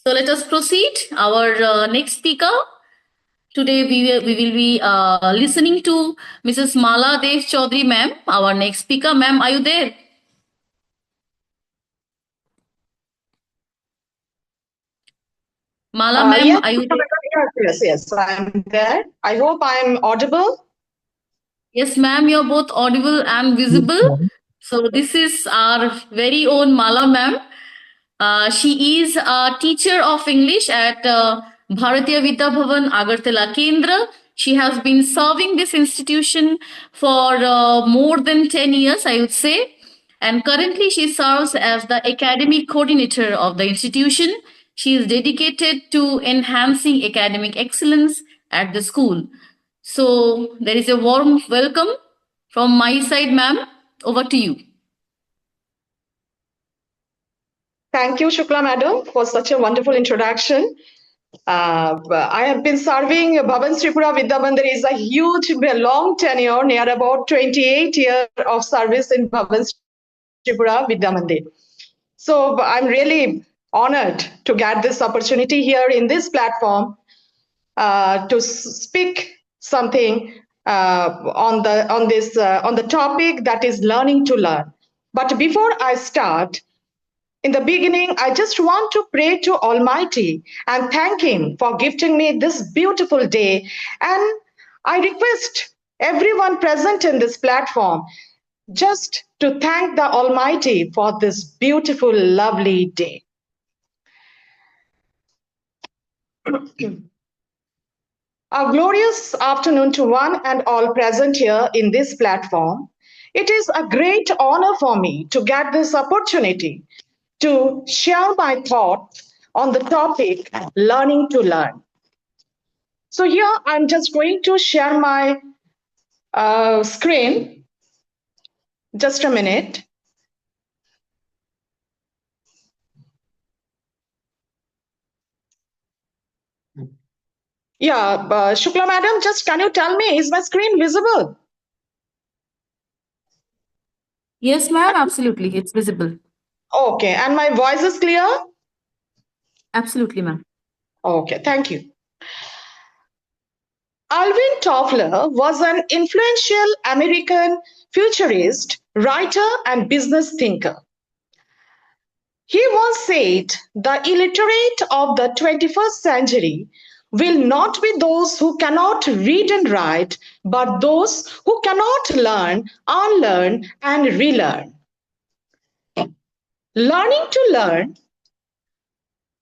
So let us proceed. Our next speaker today, we will be listening to Mrs. Mala Dev Chaudhary, ma'am. Our next speaker, ma'am, are you there? Mala, ma'am, Yes, are you there? yes, I'm there. I hope I'm audible. Yes, ma'am, you're both audible and visible. So this is our very own Mala, ma'am. She is a teacher of English at Bharatiya Vidya Bhavan Agartala Kendra. She has been serving this institution for more than 10 years, I would say. And currently, she serves as the academic coordinator of the institution. She is dedicated to enhancing academic excellence at the school. So, there is a warm welcome from my side, ma'am. Over to you. Thank you, Shukla Madam, for such a wonderful introduction. I have been serving Bhavan Tripura Vidya Mandir is a huge, long tenure, near about 28 years of service in Bhavan Tripura Vidya Mandir. So I'm really honored to get this opportunity here in this platform to speak something on the topic that is learning to learn. But before I start, in the beginning, I just want to pray to Almighty and thank Him for gifting me this beautiful day. And I request everyone present in this platform just to thank the Almighty for this beautiful, lovely day. A glorious afternoon to one and all present here in this platform. It is a great honor for me to get this opportunity to share my thoughts on the topic learning to learn. So here I'm just going to share my screen. Just a minute. Yeah, Shukla madam, just can you tell me, is my screen visible? Yes, ma'am, absolutely. It's visible. Okay, and my voice is clear? Absolutely, ma'am. Okay, thank you. Alvin Toffler was an influential American futurist, writer, and business thinker. He once said, "The illiterate of the 21st century will not be those who cannot read and write, but those who cannot learn, unlearn, and relearn." Learning to learn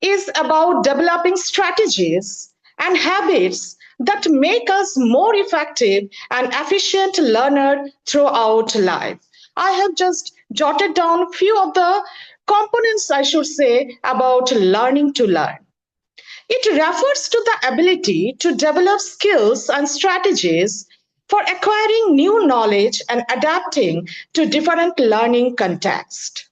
is about developing strategies and habits that make us more effective and efficient learner throughout life. I have just jotted down few of the components, I should say, about learning to learn. It refers to the ability to develop skills and strategies for acquiring new knowledge and adapting to different learning contexts.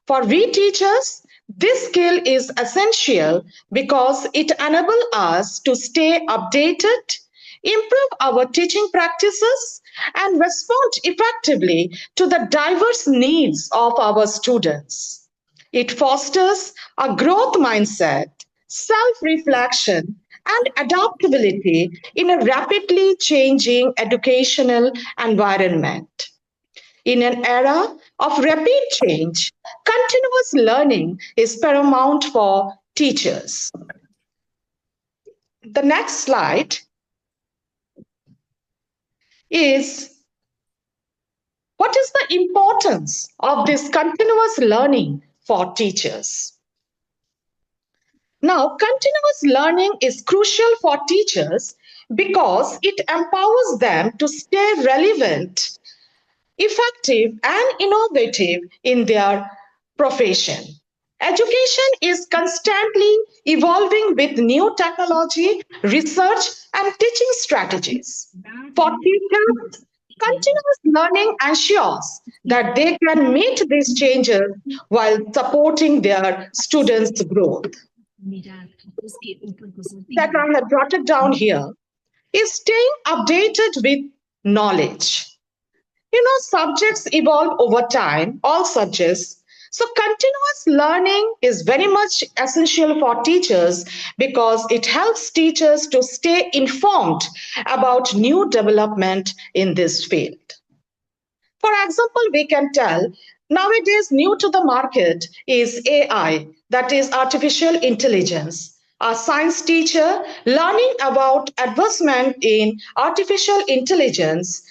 For we teachers, this skill is essential because it enables us to stay updated, improve our teaching practices, and respond effectively to the diverse needs of our students. It fosters a growth mindset, self reflection, and adaptability in a rapidly changing educational environment. In an era of rapid change, continuous learning is paramount for teachers. The next slide is what is the importance of this continuous learning for teachers? Now, continuous learning is crucial for teachers because it empowers them to stay relevant, effective, and innovative in their profession. Education is constantly evolving with new technology, research, and teaching strategies. For teachers, continuous learning ensures that they can meet these changes while supporting their students' growth. That I have jotted down here is staying updated with knowledge. You know, subjects evolve over time, all subjects. So, continuous learning is very much essential for teachers because it helps teachers to stay informed about new development in this field. For example, we can tell nowadays new to the market is AI, that is artificial intelligence. A science teacher learning about advancement in artificial intelligence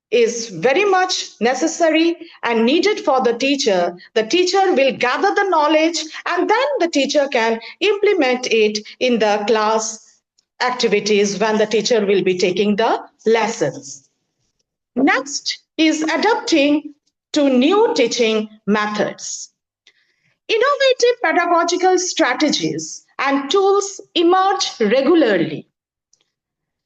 is very much necessary and needed for the teacher. The teacher will gather the knowledge and then the teacher can implement it in the class activities when the teacher will be taking the lessons. Next is adapting to new teaching methods. Innovative pedagogical strategies and tools emerge regularly.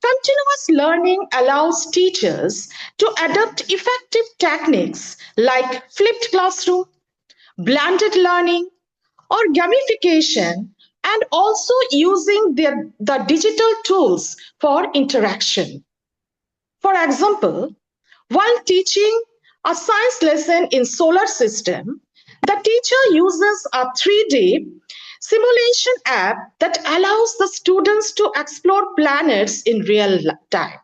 Continuous learning allows teachers to adopt effective techniques like flipped classroom, blended learning, or gamification, and also using the digital tools for interaction. For example, while teaching a science lesson in solar system, the teacher uses a 3D simulation app that allows the students to explore planets in real time.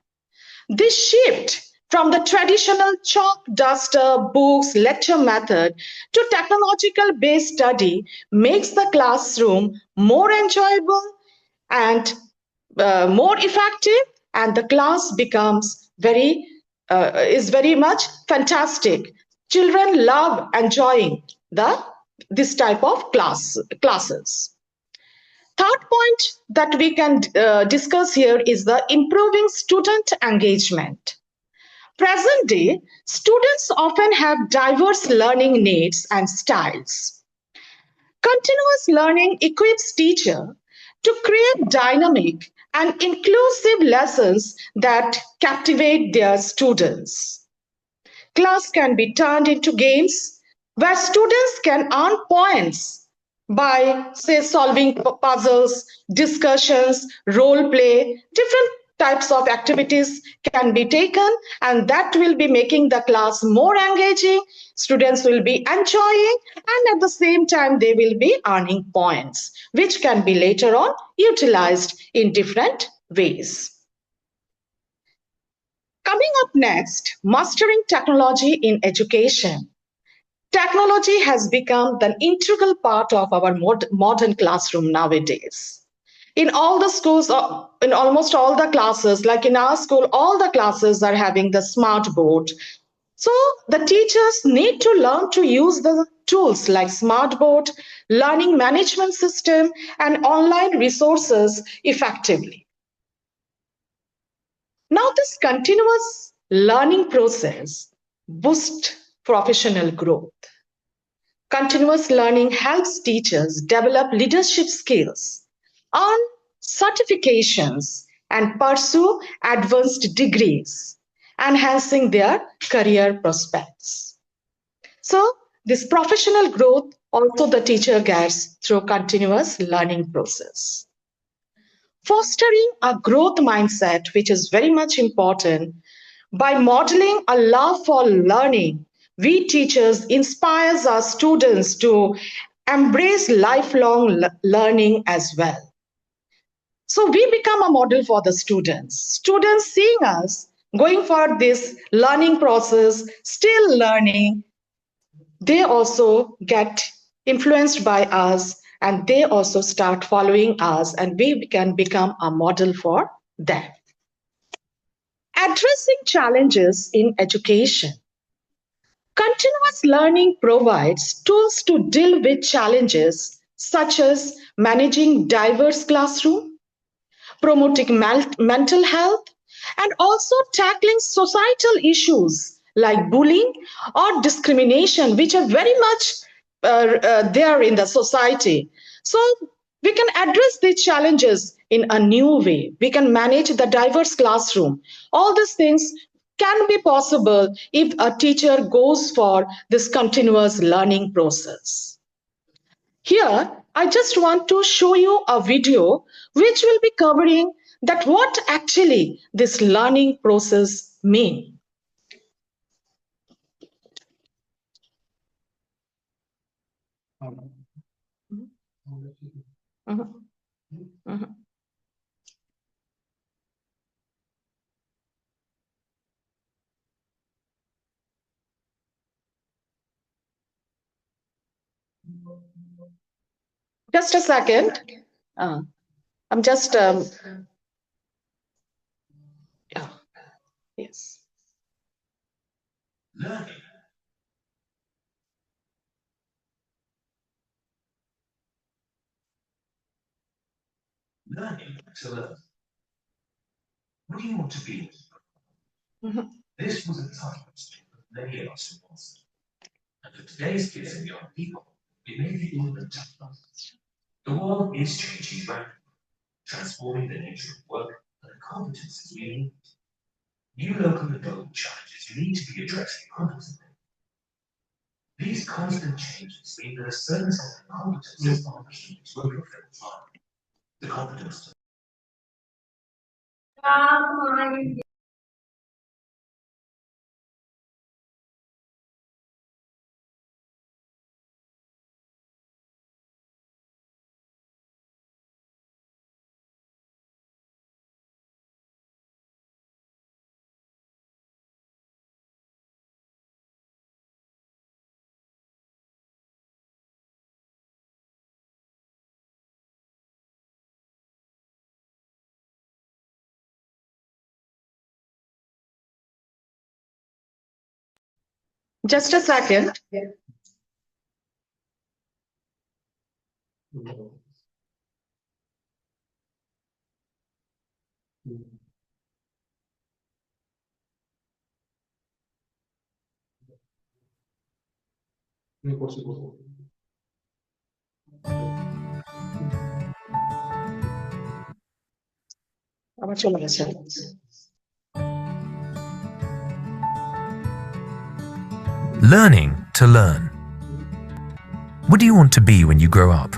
This shift from the traditional chalk duster books lecture method to technological based study makes the classroom more enjoyable and more effective, and the class becomes very much fantastic. Children love enjoying the this type of classes. Third point that we can discuss here is the improving student engagement. Present day, students often have diverse learning needs and styles. Continuous learning equips teachers to create dynamic and inclusive lessons that captivate their students. Class can be turned into games where students can earn points by, say, solving puzzles, discussions, role play, different types of activities can be taken, and that will be making the class more engaging. Students will be enjoying, and at the same time, they will be earning points, which can be later on utilized in different ways. Coming up next, mastering technology in education. Technology has become the integral part of our modern classroom nowadays. In all the schools, in almost all the classes, like in our school, all the classes are having the smart board. So the teachers need to learn to use the tools like smart board, learning management system, and online resources effectively. Now, this continuous learning process boosts professional growth. Continuous learning helps teachers develop leadership skills, earn certifications, and pursue advanced degrees, enhancing their career prospects. So, this professional growth also the teacher gets through continuous learning process. Fostering a growth mindset, which is very much important, by modeling a love for learning, we teachers inspires our students to embrace lifelong learning as well. So we become a model for the students. Students seeing us going for this learning process, still learning, they also get influenced by us and they also start following us, and we can become a model for them. Addressing challenges in education. Continuous learning provides tools to deal with challenges such as managing diverse classroom, promoting mental health, and also tackling societal issues like bullying or discrimination, which are very much there in the society. So we can address these challenges in a new way. We can manage the diverse classroom. All these things can be possible if a teacher goes for this continuous learning process. Here, I just want to show you a video which will be covering that what actually this learning process means. Mhm. Mhm. Just a second. Uh, I'm just yeah, yes. Mhm. Just a second. আবার চলে গেছে। Learning to learn. What do you want to be when you grow up?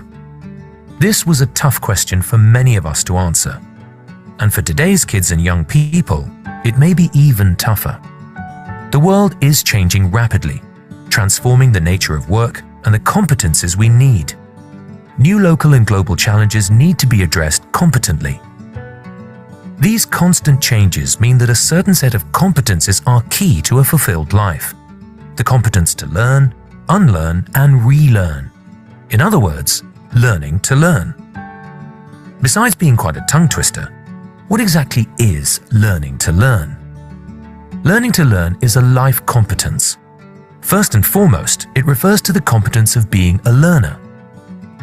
This was a tough question for many of us to answer. And for today's kids and young people, it may be even tougher. The world is changing rapidly, transforming the nature of work and the competences we need. New local and global challenges need to be addressed competently. These constant changes mean that a certain set of competences are key to a fulfilled life. The competence to learn, unlearn, and relearn. In other words, learning to learn. Besides being quite a tongue twister, what exactly is learning to learn? Learning to learn is a life competence. First and foremost, it refers to the competence of being a learner.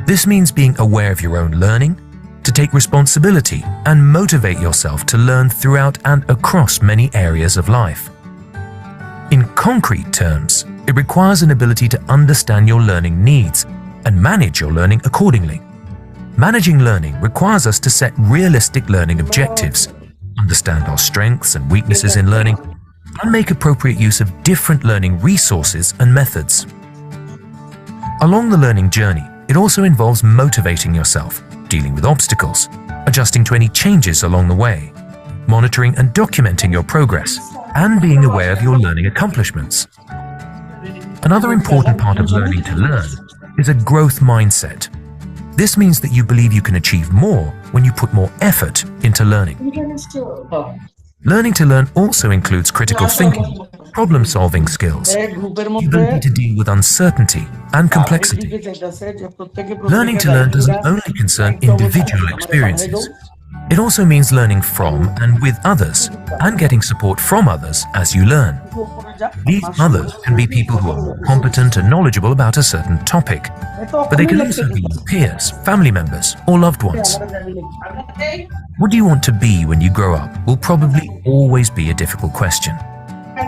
This means being aware of your own learning, to take responsibility and motivate yourself to learn throughout and across many areas of life. In concrete terms, it requires an ability to understand your learning needs and manage your learning accordingly. Managing learning requires us to set realistic learning objectives, understand our strengths and weaknesses in learning, and make appropriate use of different learning resources and methods. Along the learning journey, it also involves motivating yourself, dealing with obstacles, adjusting to any changes along the way, monitoring and documenting your progress, and being aware of your learning accomplishments. Another important part of learning to learn is a growth mindset. This means that you believe you can achieve more when you put more effort into learning. Learning to learn also includes critical thinking, problem-solving skills, the ability to deal with uncertainty and complexity. Learning to learn doesn't only concern individual experiences. It also means learning from and with others, and getting support from others as you learn. These others can be people who are more competent and knowledgeable about a certain topic, but they can also be your peers, family members, or loved ones. What do you want to be when you grow up will probably always be a difficult question.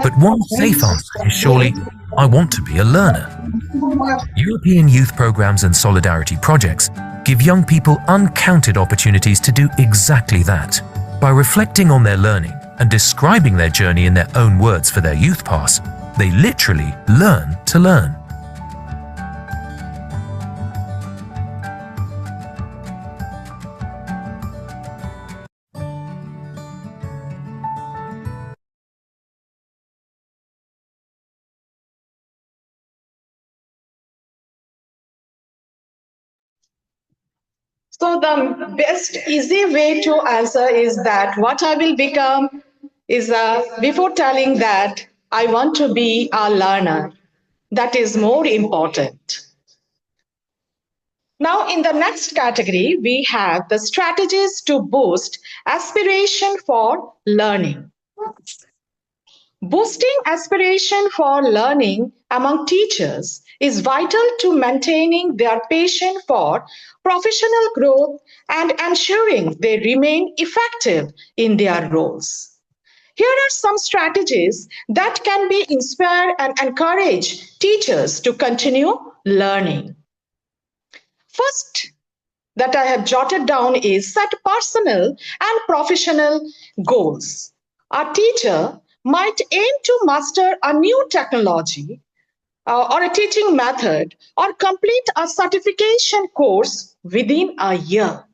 But one safe answer is surely, I want to be a learner. European youth programs and solidarity projects give young people uncounted opportunities to do exactly that. By reflecting on their learning and describing their journey in their own words for their youth pass, they literally learn to learn. So the best easy way to answer is that what I will become is before telling that I want to be a learner. That is more important. Now, in the next category, we have the strategies to boost aspiration for learning. Boosting aspiration for learning among teachers is vital to maintaining their passion for professional growth and ensuring they remain effective in their roles. Here are some strategies that can be inspire and encourage teachers to continue learning. First, that I have jotted down is set personal and professional goals. A teacher might aim to master a new technology or a teaching method or complete a certification course within a year.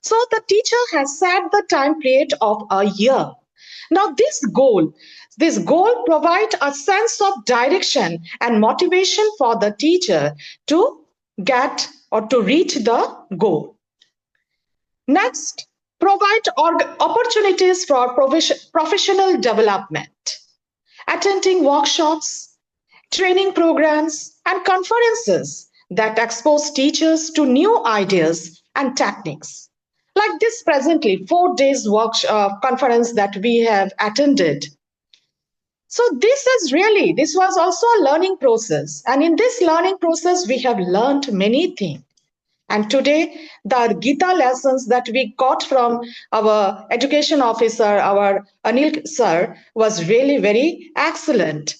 So the teacher has set the time period of a year. Now this goal provides a sense of direction and motivation for the teacher to get or to reach the goal. Next, provide opportunities for professional development. Attending workshops, training programs, and conferences that expose teachers to new ideas and techniques. Like this presently, 4 days conference that we have attended. So this was also a learning process. And in this learning process, we have learned many things. And today, the Gita lessons that we got from our education officer, our Anil sir, was really very excellent.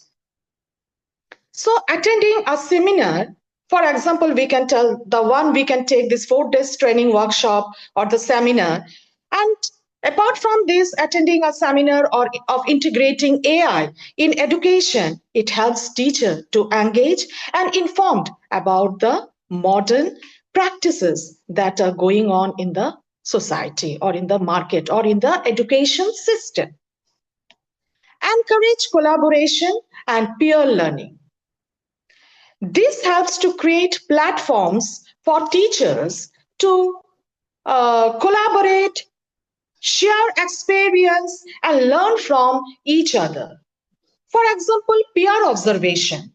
So attending a seminar, for example, we can tell the one we can take this 4 days training workshop or the seminar. And apart from this, attending a seminar or of integrating AI in education, it helps teacher to engage and informed about the modern practices that are going on in the society or in the market or in the education system. Encourage collaboration and peer learning. This helps to create platforms for teachers to collaborate, share experience, and learn from each other. For example, peer observation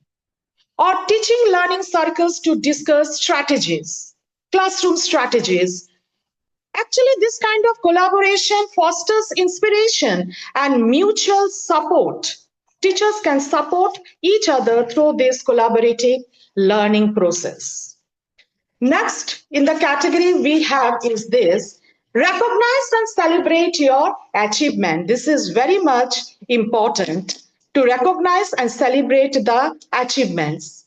or teaching learning circles to discuss strategies, classroom strategies. Actually, this kind of collaboration fosters inspiration and mutual support. Teachers can support each other through this collaborative learning process. Next, in the category we have is this recognize and celebrate your achievement. This is very much important to recognize and celebrate the achievements.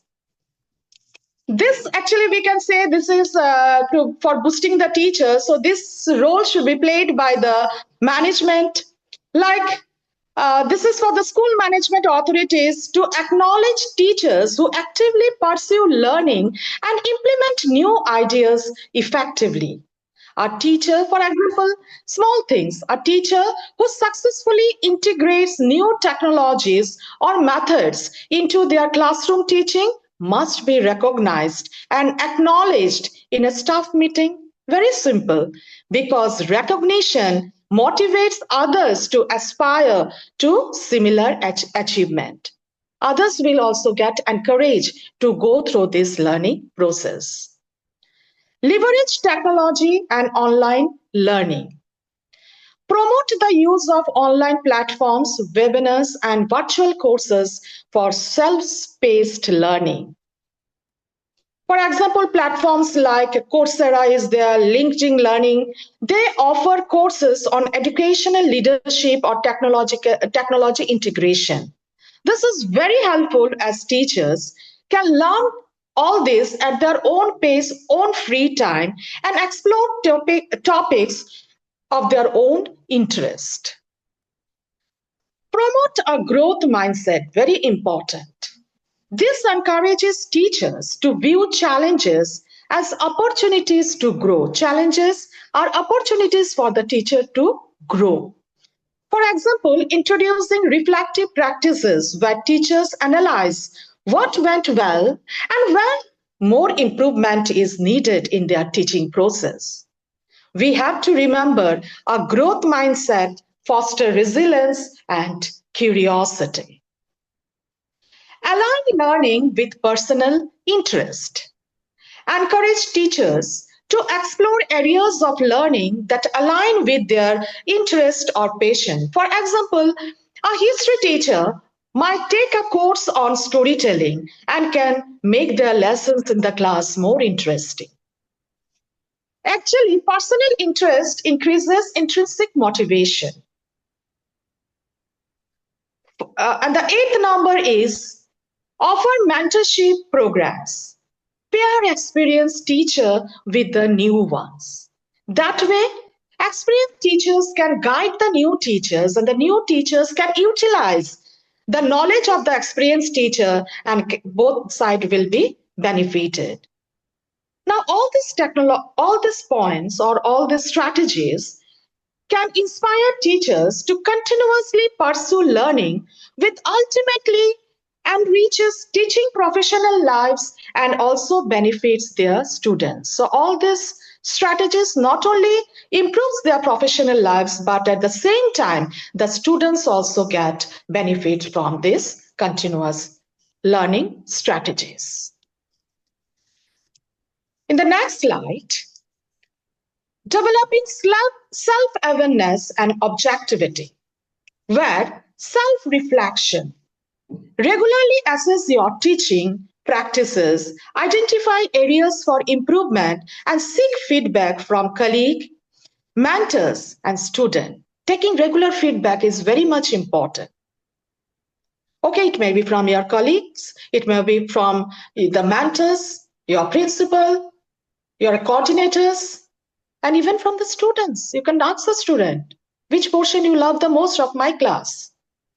This actually we can say this is for boosting the teachers. So this role should be played by the management. Like this is for the school management authorities to acknowledge teachers who actively pursue learning and implement new ideas effectively. A teacher, for example, small things, a teacher who successfully integrates new technologies or methods into their classroom teaching must be recognized and acknowledged in a staff meeting. Very simple, because recognition motivates others to aspire to similar achievement. Others will also get encouraged to go through this learning process. Leverage technology and online learning. Promote the use of online platforms, webinars, and virtual courses for self-paced learning. For example, platforms like Coursera is there, LinkedIn Learning, they offer courses on educational leadership or technology integration. This is very helpful as teachers can learn all this at their own pace, own free time, and explore topics of their own interest. Promote a growth mindset, very important. This encourages teachers to view challenges as opportunities to grow. Challenges are opportunities for the teacher to grow. For example, introducing reflective practices where teachers analyze what went well and where more improvement is needed in their teaching process. We have to remember a growth mindset, foster resilience and curiosity. Align learning with personal interest. Encourage teachers to explore areas of learning that align with their interest or passion. For example, a history teacher might take a course on storytelling and can make their lessons in the class more interesting. Actually, personal interest increases intrinsic motivation. And the eighth number is offer mentorship programs. Pair experienced teacher with the new ones. That way, experienced teachers can guide the new teachers, and the new teachers can utilize the knowledge of the experienced teacher, and both sides will be benefited. Now, all these points or all these strategies can inspire teachers to continuously pursue learning, which ultimately enriches teaching professional lives and also benefits their students. So all these strategies not only improves their professional lives, but at the same time, the students also get benefit from this continuous learning strategies. In the next slide, developing self-awareness and objectivity, where self-reflection, regularly assess your teaching practices, identify areas for improvement, and seek feedback from colleagues, mentors, and students. Taking regular feedback is very much important. Okay, it may be from your colleagues, it may be from the mentors, your principal, your coordinators, and even from the students. You can ask the student, which portion you love the most of my class,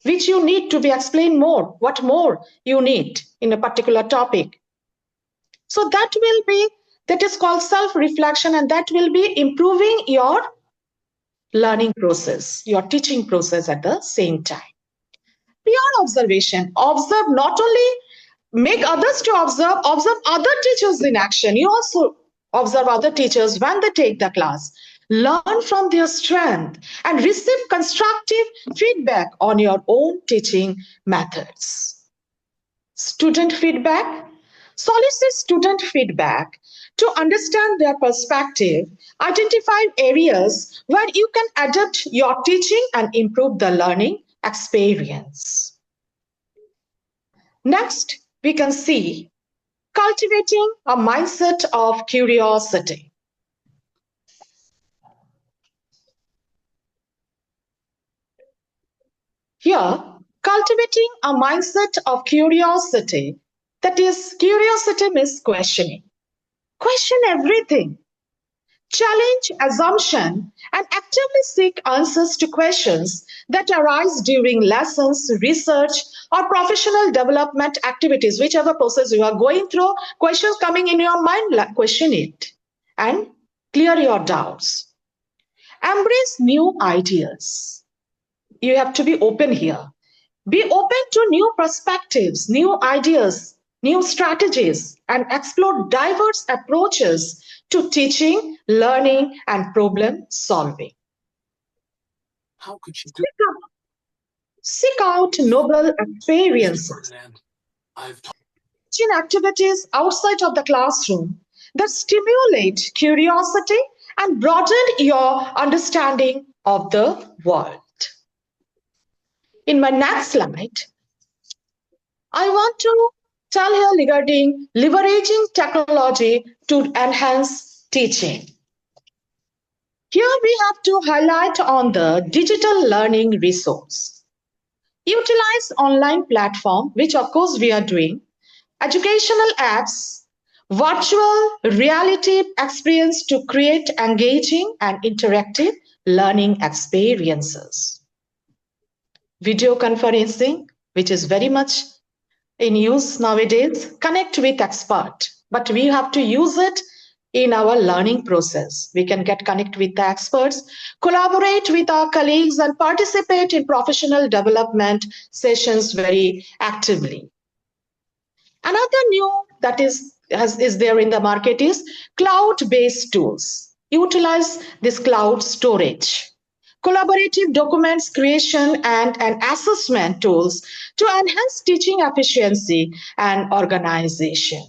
which you need to be explained more, what more you need in a particular topic. So that is called self-reflection, and that will be improving your learning process, your teaching process at the same time. Peer observation, observe not only make others to observe other teachers in action. You also observe other teachers when they take the class. Learn from their strength and receive constructive feedback on your own teaching methods. Student feedback. Solicit student feedback to understand their perspective. Identify areas where you can adapt your teaching and improve the learning experience. Next, we can see cultivating a mindset of curiosity. Here, cultivating a mindset of curiosity, that is, curiosity means questioning. Question everything. Challenge assumption and actively seek answers to questions that arise during lessons, research, or professional development activities. Whichever process you are going through, questions coming in your mind, question it and clear your doubts. Embrace new ideas. You have to be open here. Be open to new perspectives, new ideas, new strategies, and explore diverse approaches to teaching, learning, and problem solving. Seek out novel experiences. Teaching activities outside of the classroom that stimulate curiosity and broaden your understanding of the world. In my next slide, I want to tell here regarding leveraging technology to enhance teaching. Here we have to highlight on the digital learning resource. Utilize online platform, which of course we are doing, educational apps, virtual reality experience to create engaging and interactive learning experiences. Video conferencing, which is very much in use nowadays, connect with expert, but we have to use it in our learning process. We can get connect with the experts, collaborate with our colleagues, and participate in professional development sessions very actively. Another new that is there in the market is cloud-based tools. utilize this cloud storage, collaborative documents creation, and assessment tools to enhance teaching efficiency and organization.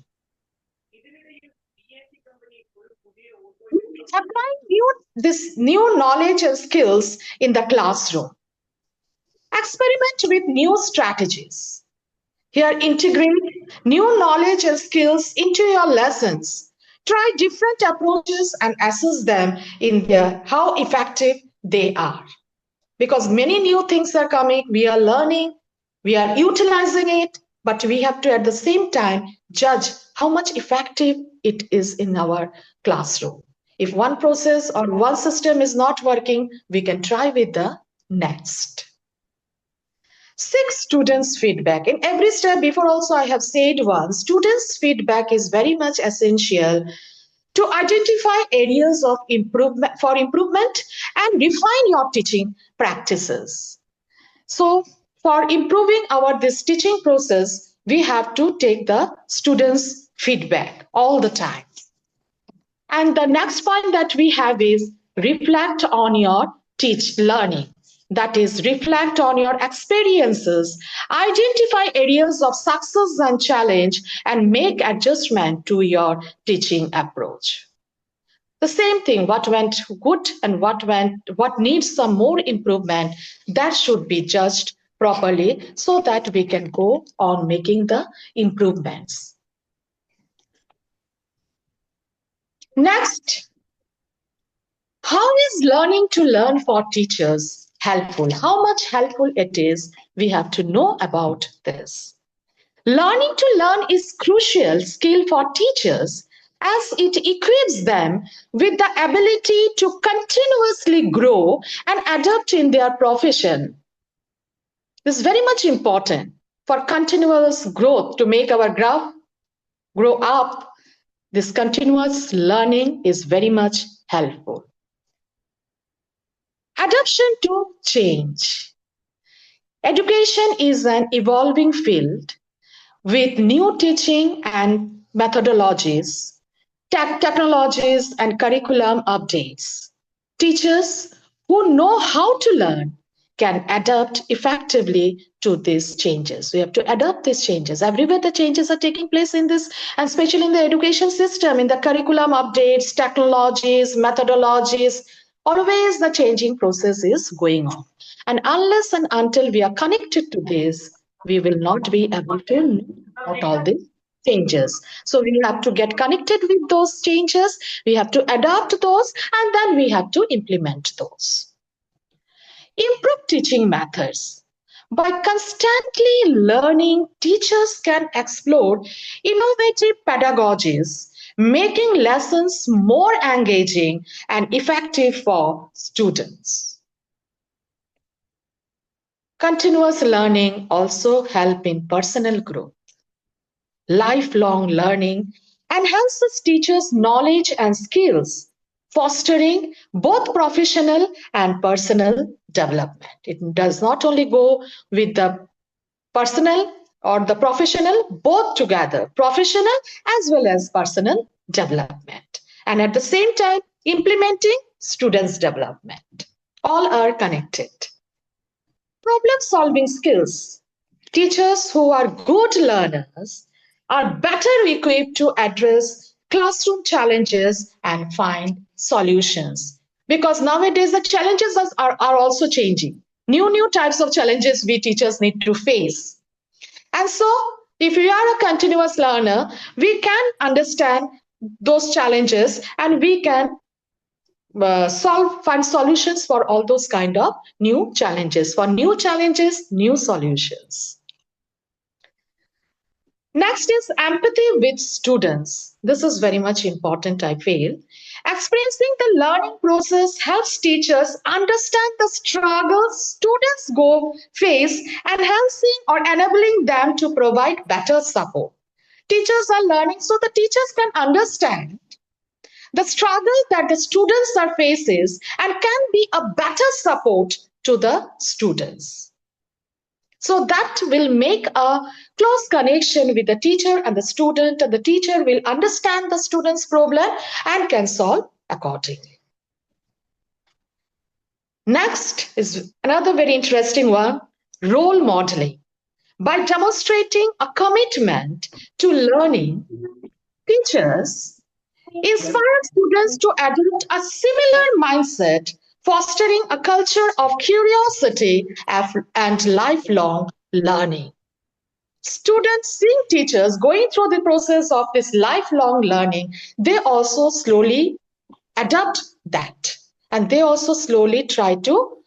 Applying this new knowledge and skills in the classroom. Experiment with new strategies. Here, integrate new knowledge and skills into your lessons. Try different approaches and assess them in their how effective they are. Because many new things are coming, we are learning, we are utilizing it, but we have to at the same time judge how much effective it is in our classroom. If one process or one system is not working, we can try with the next. 6, students' feedback. In every step before also I have said once, students' feedback is very much essential to identify areas of improvement and refine your teaching practices. So for improving our this teaching process, we have to take the students' feedback all the time. And the next point that we have is reflect on your learning. That is, reflect on your experiences, identify areas of success and challenge, and make adjustment to your teaching approach. The same thing, what went good and what needs some more improvement, that should be judged properly so that we can go on making the improvements. Next, how is learning to learn for teachers helpful? How much helpful it is, we have to know about this. Learning to learn is crucial skill for teachers as it equips them with the ability to continuously grow and adapt in their profession. This is very much important for continuous growth to make our graph grow up. This continuous learning is very much helpful. Adaptation to change. Education is an evolving field with new teaching and methodologies, technologies, and curriculum updates. Teachers who know how to learn can adapt effectively to these changes. We have to adapt these changes. Everywhere the changes are taking place in this, and especially in the education system, in the curriculum updates, technologies, methodologies, always the changing process is going on. And unless and until we are connected to this, we will not be able to know about all these changes. So we have to get connected with those changes, we have to adapt those, and then we have to implement those. Improve teaching methods. By constantly learning, teachers can explore innovative pedagogies, making lessons more engaging and effective for students. Continuous learning also helps in personal growth. Lifelong learning enhances teachers' knowledge and skills, fostering both professional and personal development. It does not only go with the personal or the professional, both together, professional as well as personal development. And at the same time, implementing students' development. All are connected. Problem-solving skills. Teachers who are good learners are better equipped to address classroom challenges and find solutions. Because nowadays the challenges are also changing. New types of challenges we teachers need to face. And so if we are a continuous learner, we can understand those challenges and we can find solutions for all those kind of new challenges. For new challenges, new solutions. Next is empathy with students. This is very much important, I feel. Experiencing the learning process helps teachers understand the struggles students face, enhancing or enabling them to provide better support. Teachers are learning so the teachers can understand the struggle that the students are faces and can be a better support to the students. So that will make a close connection with the teacher and the student, and the teacher will understand the student's problem and can solve accordingly. Next is another very interesting one, role modeling. By demonstrating a commitment to learning, teachers inspire students to adopt a similar mindset, fostering a culture of curiosity and lifelong learning. Students seeing teachers going through the process of this lifelong learning, they also slowly adapt that. And they also slowly try to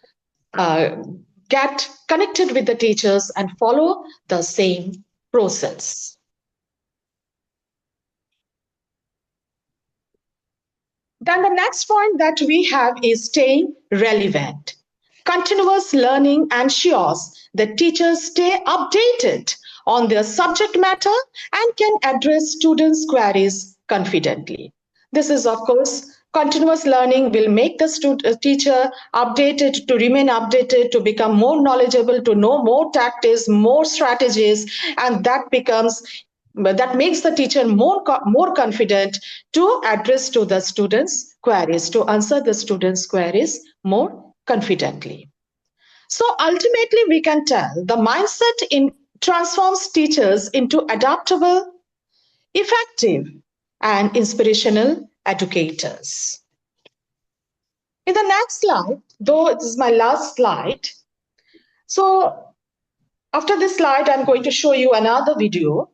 get connected with the teachers and follow the same process. Then the next point that we have is staying relevant. Continuous learning ensures that teachers stay updated on their subject matter and can address students' queries confidently. This is, of course, continuous learning will make the teacher updated, to remain updated, to become more knowledgeable, to know more tactics, more strategies, and that makes the teacher more confident to address to the students' queries, to answer the students' queries more confidently. So ultimately, we can tell the mindset transforms teachers into adaptable, effective, and inspirational educators. In the next slide, though this is my last slide, so after this slide, I'm going to show you another video.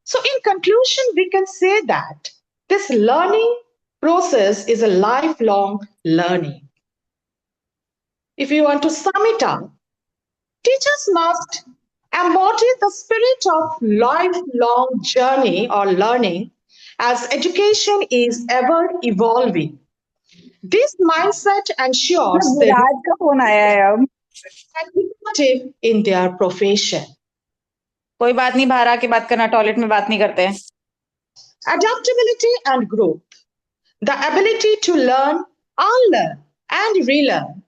So in conclusion, we can say that this learning process is a lifelong learning. If you want to sum it up, teachers must embody the spirit of lifelong journey or learning as education is ever evolving. This mindset ensures they Virat का phone आया है अब remain effective in their profession. कोई बात नहीं बाहर आके बात करना टॉयलेट में बात नहीं करते हैं Adaptability and growth, the ability to learn, unlearn, and relearn.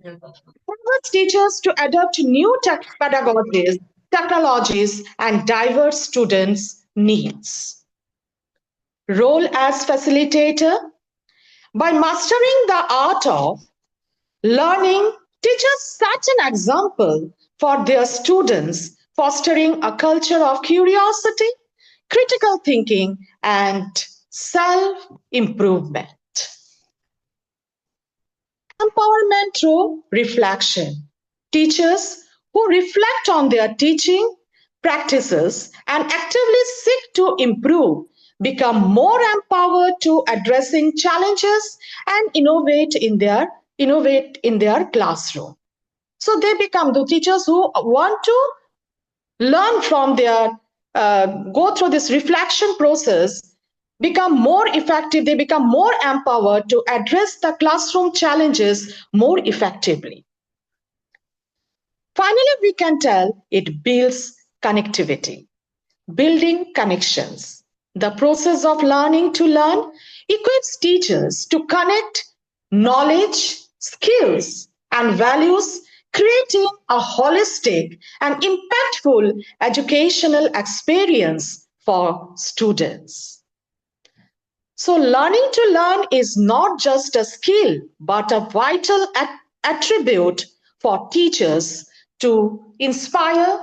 Empowers teachers to adopt new pedagogies, technologies, and diverse students' needs. Role as facilitator. By mastering the art of learning, teachers set an example for their students, fostering a culture of curiosity, critical thinking, and self-improvement. Empowerment through reflection. Teachers who reflect on their teaching practices and actively seek to improve become more empowered to addressing challenges and innovate in their classroom. So they become the teachers who want to learn from their go through this reflection process, become more effective, they become more empowered to address the classroom challenges more effectively. Finally, we can tell it builds connectivity, building connections. The process of learning to learn equips teachers to connect knowledge, skills, and values, creating a holistic and impactful educational experience for students. So learning to learn is not just a skill, but a vital attribute for teachers to inspire,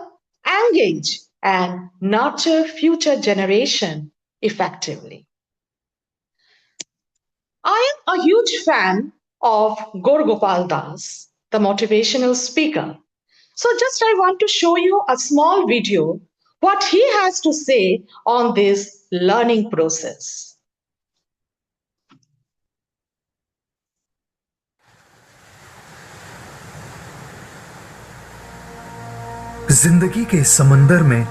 engage, and nurture future generation effectively. I am a huge fan of Gaur Gopal Das, the motivational speaker. So just I want to show you a small video, what he has to say on this learning process. जिंदगी के समंदर में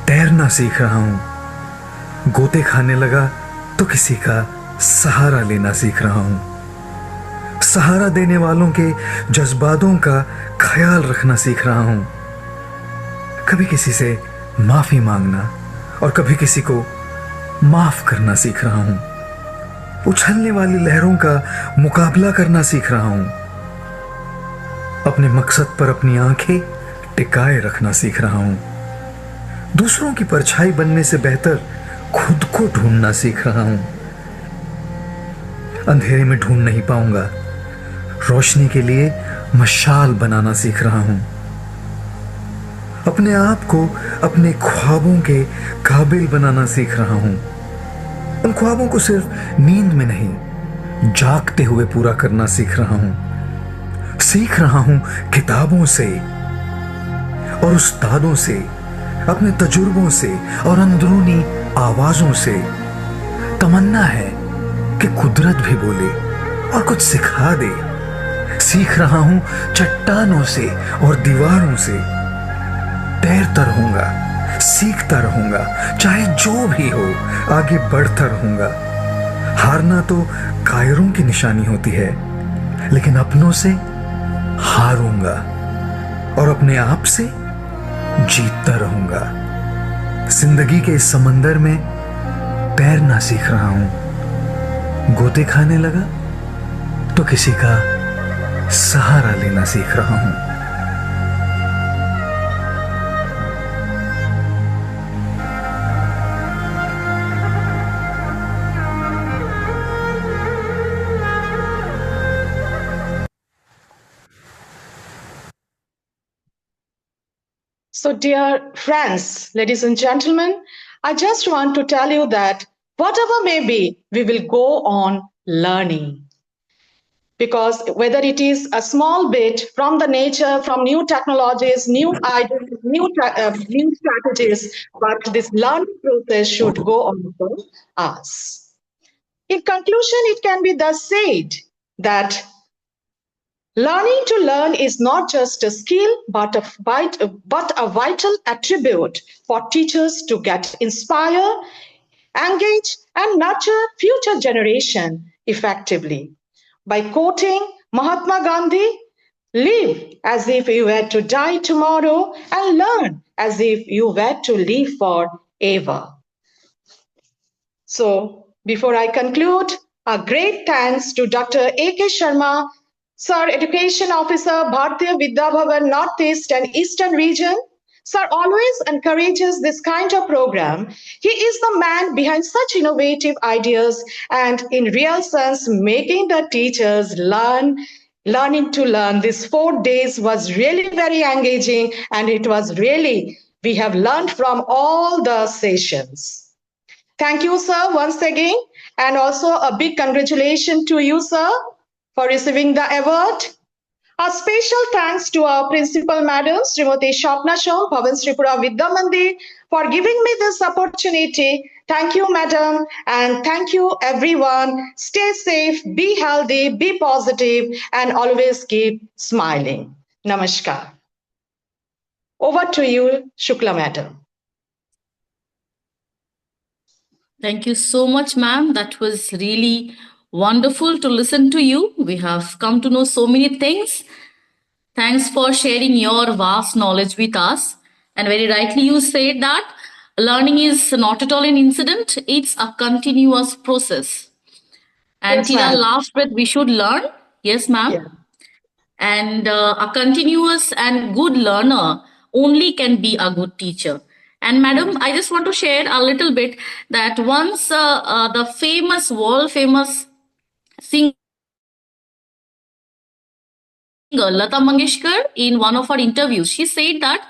तैरना सीख रहा हूं, गोते खाने लगा तो किसी का सहारा लेना सीख रहा हूं, सहारा देने वालों के जज्बातों का ख्याल रखना सीख रहा हूं, कभी किसी से माफी मांगना और कभी किसी को माफ करना सीख रहा हूं, उछलने वाली लहरों का मुकाबला करना सीख रहा हूं, अपने मकसद पर अपनी आंखें टिकाए रखना सीख रहा हूं, दूसरों की परछाई बनने से बेहतर खुद को ढूंढना सीख रहा हूं, अंधेरे में ढूंढ नहीं पाऊंगा। रोशनी के लिए मशाल बनाना सीख रहा हूं। अपने आप को अपने ख्वाबों के काबिल बनाना सीख रहा हूं। उन ख्वाबों को सिर्फ नींद में नहीं, जागते हुए पूरा करना सीख रहा हूं। सीख रहा हूं किताबों से और उस्तादों से, अपने तजुर्बों से और अंदरूनी आवाजों से। तमन्ना है कि कुदरत भी बोले और कुछ सिखा दे। सीख रहा हूं चट्टानों से और दीवारों से। तैरता रहूंगा, सीखता रहूंगा, चाहे जो भी हो, आगे बढ़ता रहूंगा। हारना तो कायरों की निशानी होती है, लेकिन अपनों से हारूंगा और अपने आप से जीतता रहूंगा। जिंदगी के इस समंदर में तैरना सीख रहा हूं। गोते खाने लगा तो किसी का सहारा लेना सीख रहा हूं। So, dear friends, ladies and gentlemen, I just want to tell you that whatever may be, we will go on learning. Because whether it is a small bit from the nature, from new technologies, new ideas, new strategies, but this learning process should go on for us. In conclusion, it can be thus said that learning to learn is not just a skill, but a vital attribute for teachers to get inspire, engage, and nurture future generation effectively. By quoting Mahatma Gandhi, live as if you were to die tomorrow and learn as if you were to live forever. So, before I conclude, a great thanks to Dr. A.K. Sharma, Sir, Education Officer, Bharatiya Vidya Bhavan, Northeast and Eastern Region. Sir always encourages this kind of program. He is the man behind such innovative ideas and in real sense making the teachers learning to learn. These 4 days was really very engaging and it was really, we have learned from all the sessions. Thank you, sir, once again. And also a big congratulations to you, sir, for receiving the award. A special thanks to our principal madam, Srimati Shapna Shom, Bhavan Sripura Vidya Mandir, for giving me this opportunity. Thank you, madam, and thank you, everyone. Stay safe, be healthy, be positive, and always keep smiling. Namaskar. Over to you, Shukla madam. Thank you so much, ma'am. That was really wonderful to listen to you. We have come to know so many things. Thanks for sharing your vast knowledge with us. And very rightly, you said that learning is not at all an incident, it's a continuous process. And Yes, till our ma'am. last breath, we should learn. Yes, ma'am. Yeah. And a continuous and good learner only can be a good teacher. And madam, I just want to share a little bit that once the famous, world famous singer Lata Mangeshkar, in one of her interviews, she said that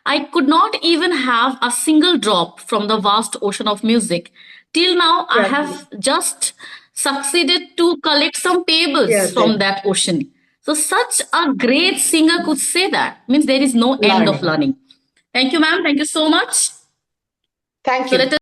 I could not even have a single drop from the vast ocean of music. Till now, I Yes. have just succeeded to collect some pebbles Yes. Yes. from that ocean. So, such a great singer could say that. Means there is no end of Learning. learning. Thank you, ma'am. Thank you so much. Thank So, let you. us